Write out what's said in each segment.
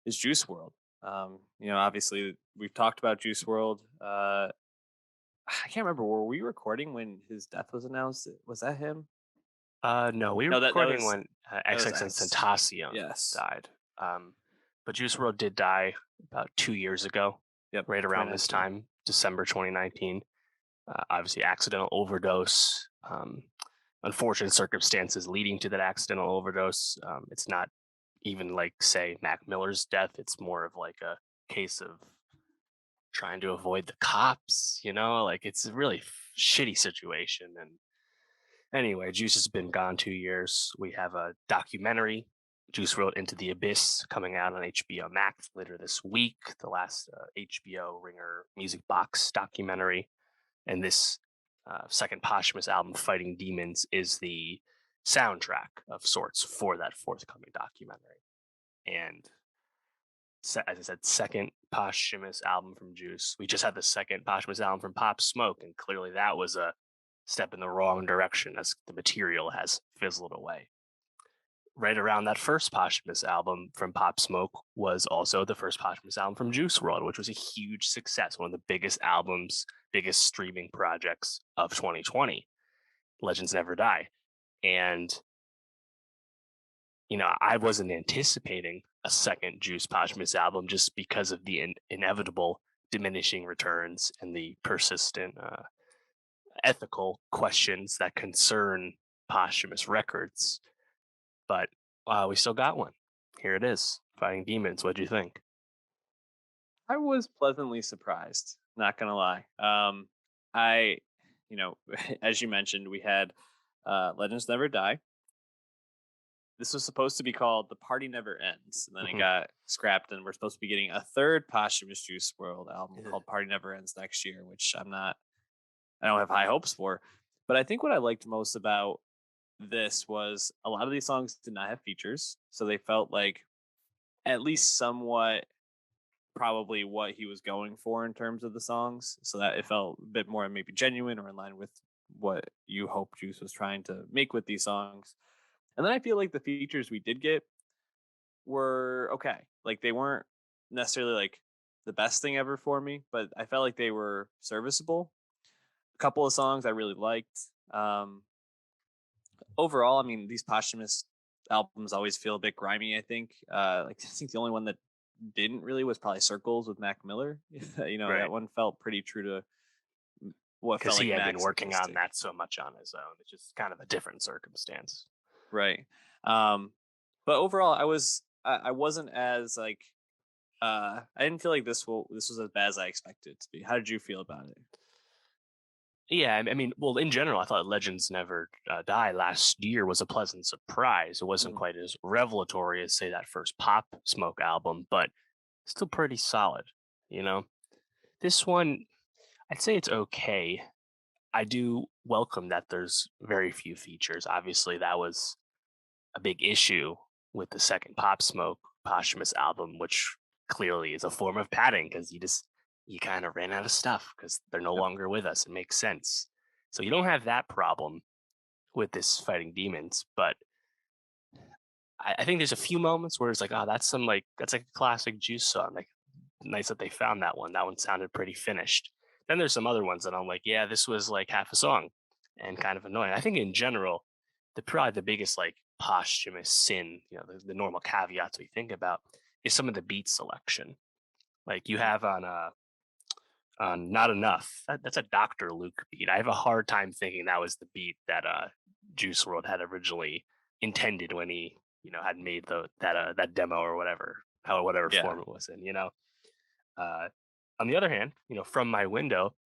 is Juice World. Obviously we've talked about Juice World. I can't remember. Were we recording when his death was announced? Was that him? No, we were No, that recording was when that was XX and X. Tentacion Yes. died. But Juice WRLD did die about 2 years ago, Yep. right around this 2019. time, December 2019. Obviously, accidental overdose. Unfortunate circumstances leading to that accidental overdose. It's not even like, say, Mac Miller's death. It's more of like a case of trying to avoid the cops, like it's a really shitty situation. And anyway, Juice has been gone 2 years. We have a documentary, Juice wrote Into the Abyss, coming out on HBO Max later this week, the last HBO Ringer Music Box documentary. And this second posthumous album, Fighting Demons, is the soundtrack of sorts for that forthcoming documentary. And as I said, second posthumous album from Juice. We just had the second posthumous album from Pop Smoke, and clearly that was a step in the wrong direction as the material has fizzled away. Right around that first posthumous album from Pop Smoke was also the first posthumous album from Juice WRLD, which was a huge success, one of the biggest albums, biggest streaming projects of 2020. Legends Never Die. And I wasn't anticipating a second Juice posthumous album just because of the inevitable diminishing returns and the persistent ethical questions that concern posthumous records. But we still got one. Here it is, Fighting Demons. What do you think? I was pleasantly surprised, not gonna lie. I, as you mentioned, we had Legends Never Die. This was supposed to be called The Party Never Ends, and then it Mm-hmm. got scrapped, and we're supposed to be getting a third posthumous Juice World album called Party Never Ends next year, which I don't have high hopes for. But I think what I liked most about this was a lot of these songs did not have features, so they felt like at least somewhat probably what he was going for in terms of the songs, so that it felt a bit more maybe genuine or in line with what you hope Juice was trying to make with these songs. And then I feel like the features we did get were okay. Like they weren't necessarily like the best thing ever for me, but I felt like they were serviceable. A couple of songs I really liked. Overall, I mean, these posthumous albums always feel a bit grimy. I think the only one that didn't really was probably Circles with Mac Miller. Right. That one felt pretty true to what Because felt he like had been Mac's working on acoustic. that so much on his own. It's just kind of a different circumstance. Right. Um, but overall, I wasn't as like I didn't feel like this was as bad as I expected it to be. How did you feel about it? Yeah, I mean, well, in general, I thought Legends Never Die last year was a pleasant surprise. It wasn't Mhm. quite as revelatory as, say, that first Pop Smoke album, but still pretty solid. You know, this one, I'd say it's okay. I do welcome that there's very few features. Obviously, that was a big issue with the second Pop Smoke posthumous album, which clearly is a form of padding because you kind of ran out of stuff because they're no Yep. longer with us. It makes sense. So you don't have that problem with this Fighting Demons, but I think there's a few moments where it's like, oh, that's like a classic Juice song. Like nice that they found that one. That one sounded pretty finished. Then there's some other ones that I'm like, yeah, this was like half a song and kind of annoying. I think in general, probably the biggest like posthumous sin, the normal caveats we think about is some of the beat selection. Like you Mhm. have on Not Enough. That's a Dr. Luke beat. I have a hard time thinking that was the beat that Juice World had originally intended when he, had made that demo or whatever Yeah. form it was in. Uh, on the other hand, From My Window,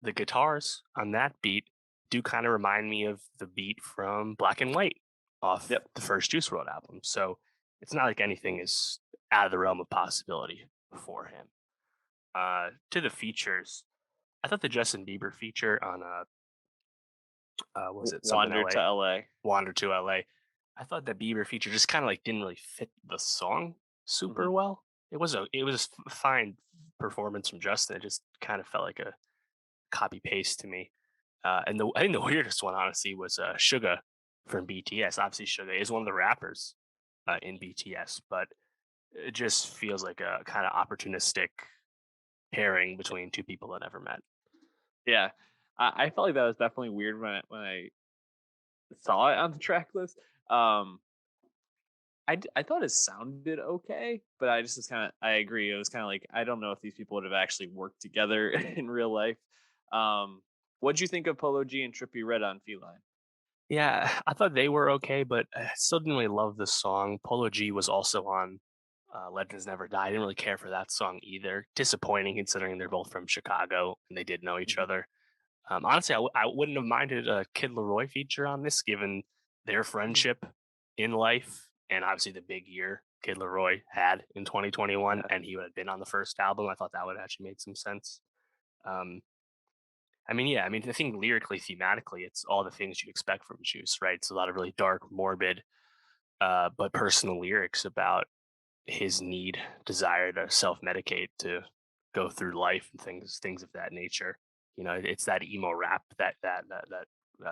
the guitars on that beat do kind of remind me of the beat from Black and White off Yep. the first Juice World album. So it's not like anything is out of the realm of possibility for him. To the features, I thought the Justin Bieber feature on was it Something Wander to LA, LA. Wander to LA? I thought the Bieber feature just kind of like didn't really fit the song super Mhm. well. It was a fine performance from Justin. It just kind of felt like a copy paste to me. And I think the weirdest one, honestly, was Suga from BTS. Obviously, Suga is one of the rappers in BTS, but It just feels like a kind of opportunistic pairing between two people that never met. Yeah, I felt like that was definitely weird when I saw it on the track list. Um, I thought it sounded okay, but I just was kind of I agree. It was kind of like I don't know if these people would have actually worked together in real life. What'd you think of Polo G and Trippie Red on Feline? Yeah, I thought they were okay, but I still didn't really love the song. Polo G was also on Legends Never Die. I didn't really care for that song either. Disappointing considering they're both from Chicago and they did know each Mhm. other. Honestly, I wouldn't have minded a Kid Leroy feature on this given their Mm. friendship in life and obviously the big year Kid Leroy had in 2021 Yeah, and he would have been on the first album. I thought that would have actually made some sense. Um, I mean, yeah, I mean, I think lyrically, thematically, it's all the things you expect from Juice, right? It's a lot of really dark, morbid, but personal lyrics about his need, desire to self-medicate to go through life and things of that nature. You know, it's that emo rap, that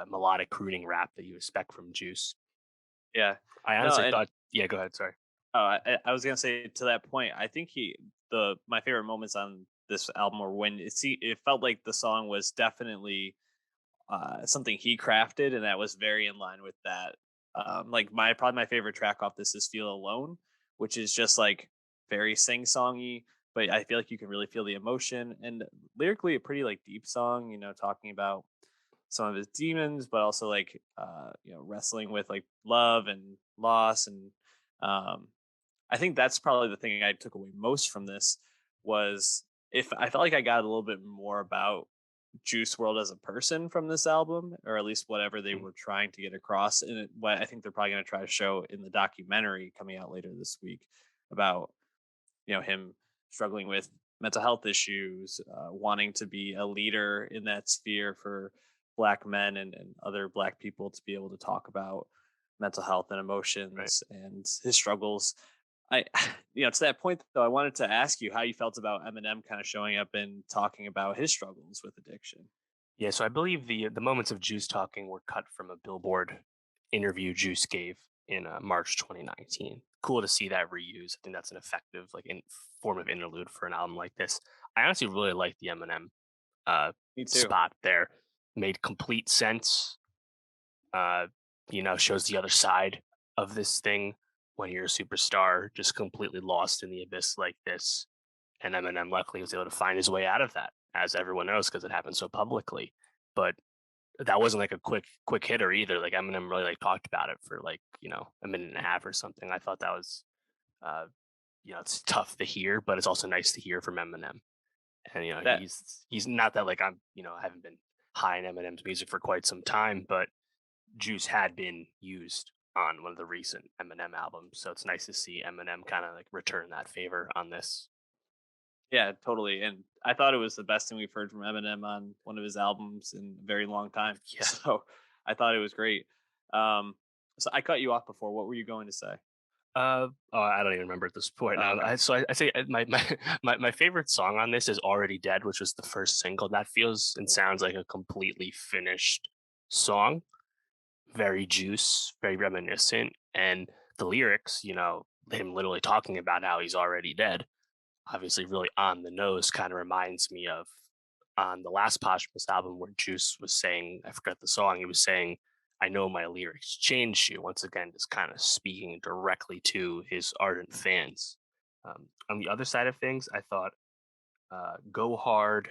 melodic crooning rap that you expect from Juice. yeah. I No, honestly and thought, yeah, go ahead, sorry. I was gonna say to that point. I think he the my favorite moments on this album were when it felt like the song was definitely something he crafted, and that was very in line with that. Like my probably my favorite track off this is "Feel Alone," which is just like very sing songy, but I feel like you can really feel the emotion and lyrically a pretty like deep song. You know, talking about some of his demons, but also like wrestling with like love and loss and um, I think that's probably the thing I took away most from this was if I felt like I got a little bit more about Juice World as a person from this album, or at least whatever they Mm, were trying to get across. And what I think they're probably going to try to show in the documentary coming out later this week about him struggling with mental health issues, wanting to be a leader in that sphere for Black men and other Black people to be able to talk about mental health and right. emotions and his struggles. I, to that point though, I wanted to ask you how you felt about Eminem kind of showing up and talking about his struggles with addiction. Yeah, so I believe the moments of Juice talking were cut from a Billboard interview Juice gave in March 2019. Cool to see that reused. I think that's an effective form of interlude for an album like this. I honestly really like the Eminem Me too. spot there. Made complete sense. Uh, shows the other side of this thing when you're a superstar, just completely lost in the abyss like this. And Eminem luckily was able to find his way out of that, as everyone knows, because it happened so publicly. But that wasn't like a quick hitter either. Like Eminem really like talked about it for like a minute and a half or something. I thought that was uh, it's tough to hear, but it's also nice to hear from Eminem. And That he's not that like I haven't been high in Eminem's music for quite some time, but Juice had been used on one of the recent Eminem albums, so it's nice to see Eminem kind of like return that favor on this. Yeah, totally. And I thought it was the best thing we've heard from Eminem on one of his albums in a very long time. Yeah. So I thought it was great. Um, so I cut you off before. What were you going to say? Oh, I don't even remember at this point Oh, now. okay. I say my favorite song on this is "Already Dead," which was the first single. That feels and sounds like a completely finished song. Very Juice, very reminiscent, and the lyrics, him literally talking about how he's already dead, obviously really on the nose. Kind of reminds me of on the last posthumous album where Juice was saying, I forgot the song, he was saying, I know my lyrics changed you. Once again, just kind of speaking directly to his ardent fans. On the other side of things, I thought Go Hard,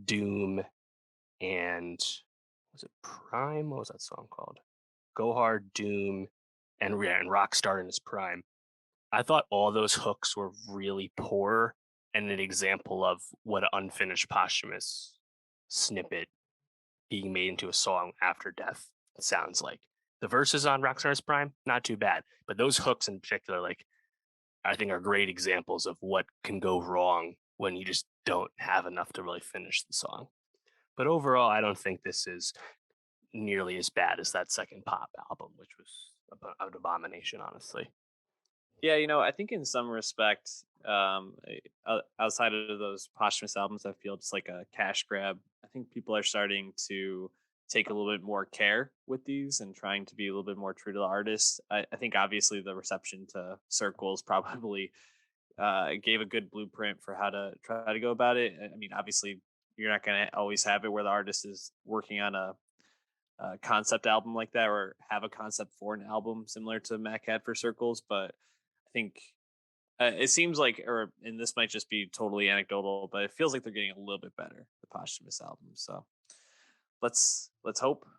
Doom, and was it Prime? What was that song called? Go Hard, Doom, and yeah, and Rockstar in his prime. I thought all those hooks were really poor and an example of what an unfinished posthumous snippet being made into a song after death sounds like. The verses on Rockstar's Prime, not too bad, but those hooks in particular, like I think, are great examples of what can go wrong when you just don't have enough to really finish the song. But overall, I don't think this is nearly as bad as that second pop album, which was an abomination, honestly. Yeah, I think in some respect, outside of those posthumous albums, I feel it's like a cash grab. I think people are starting to take a little bit more care with these and trying to be a little bit more true to the artist. I think obviously the reception to Circles probably gave a good blueprint for how to try to go about it. I mean, obviously, you're not going to always have it where the artist is working on a concept album like that or have a concept for an album similar to Mac had for Circles. But I think it seems like, or and this might just be totally anecdotal, but it feels like they're getting a little bit better the posthumous albums. So let's hope.